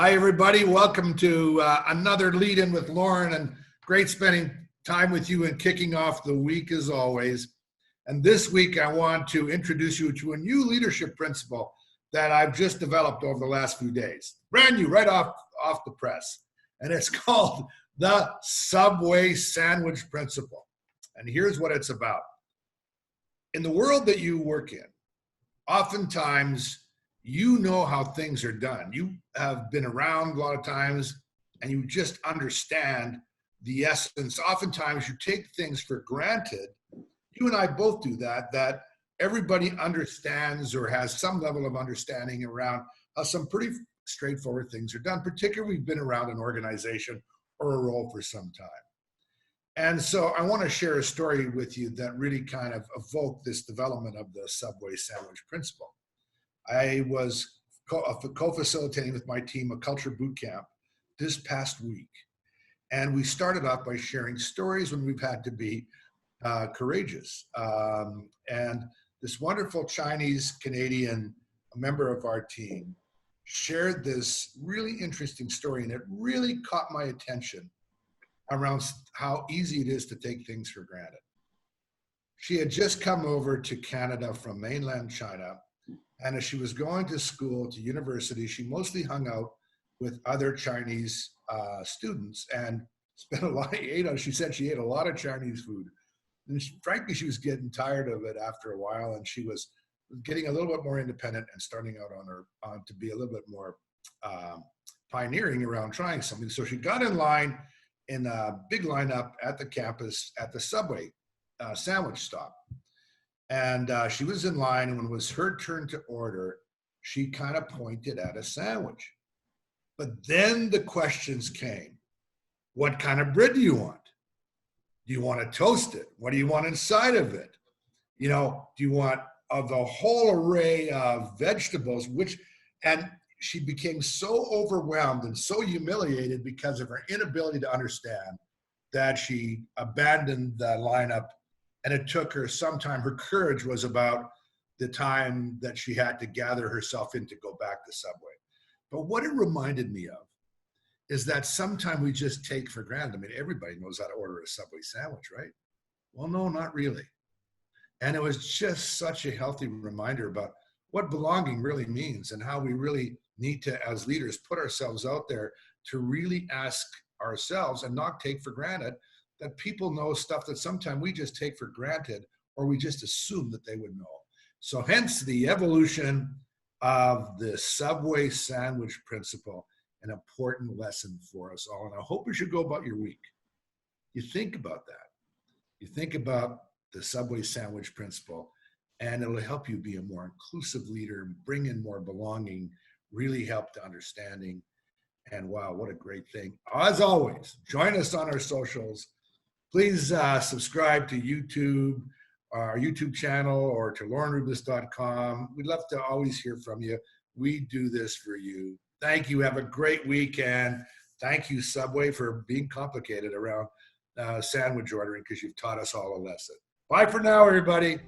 Hi, everybody. Welcome to another Lead In with Lorne, and great spending time with you and kicking off the week as always. And this week, I want to introduce you to a new leadership principle that I've just developed over the last few days. Brand new, right off the press. And it's called the Subway Sandwich Principle. And here's what it's about. In the world that you work in, oftentimes, you know how things are done. You have been around a lot of times and you just understand the essence. Oftentimes you take things for granted. You and I both do that everybody understands or has some level of understanding around how some pretty straightforward things are done, particularly if we've been around an organization or a role for some time. And so I want to share a story with you that really kind of evoked this development of the Subway Sandwich Principle. I was co-facilitating with my team a culture boot camp this past week. And we started off by sharing stories when we've had to be courageous. And this wonderful Chinese-Canadian member of our team shared this really interesting story, and it really caught my attention around how easy it is to take things for granted. She had just come over to Canada from mainland China. And as she was going to school, to university, she mostly hung out with other Chinese students and spent a lot of, she said she ate a lot of Chinese food. And frankly, she was getting tired of it after a while, and she was getting a little bit more independent and starting out to be a little bit more pioneering around trying something. So she got in line in a big lineup at the campus at the Subway sandwich stop. And she was in line, and when it was her turn to order, she kind of pointed at a sandwich. But then the questions came. What kind of bread do you want? Do you want to toast it? What do you want inside of it? You know, do you want the whole array of vegetables? And she became so overwhelmed and so humiliated because of her inability to understand that she abandoned the lineup. And it took her some time. Her courage was about the time that she had to gather herself in to go back to Subway. But what it reminded me of is that sometimes we just take for granted. I mean, everybody knows how to order a Subway sandwich, right? Well, no, not really. And it was just such a healthy reminder about what belonging really means and how we really need to, as leaders, put ourselves out there to really ask ourselves and not take for granted that people know stuff that sometimes we just take for granted or we just assume that they would know. So hence the evolution of the Subway Sandwich Principle, an important lesson for us all. And I hope as you go about your week, you think about that. You think about the Subway Sandwich Principle, and it'll help you be a more inclusive leader, bring in more belonging, really help to understanding. And wow, what a great thing. As always, join us on our socials. Please subscribe to YouTube, our YouTube channel, or to lornerubis.com. We'd love to always hear from you. We do this for you. Thank you. Have a great weekend. Thank you, Subway, for being complicated around sandwich ordering, because you've taught us all a lesson. Bye for now, everybody.